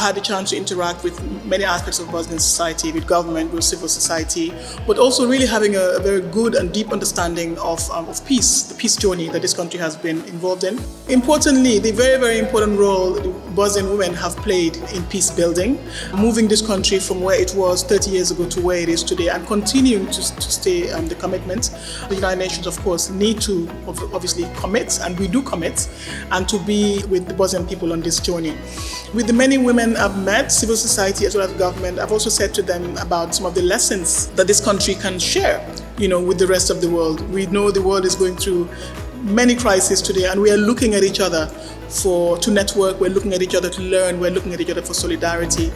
had the chance to interact with many aspects of Bosnian society, with government, with civil society, but also really having a very good and deep understanding of peace, the peace journey that this country has been involved in. Importantly, the very, very important role Bosnian women have played in peace building, moving this country from where it was 30 years ago to where it is today, and continuing to stay the commitment. The United Nations, of course, need to obviously commit, and we do commit, and to be with the Bosnian people on this journey. With the many women I've met, civil society as well as government, I've also said to them about some of the lessons that this country can share, with the rest of the world. We know the world is going through many crises today, and we are looking at each other to network, we're looking at each other to learn, we're looking at each other for solidarity.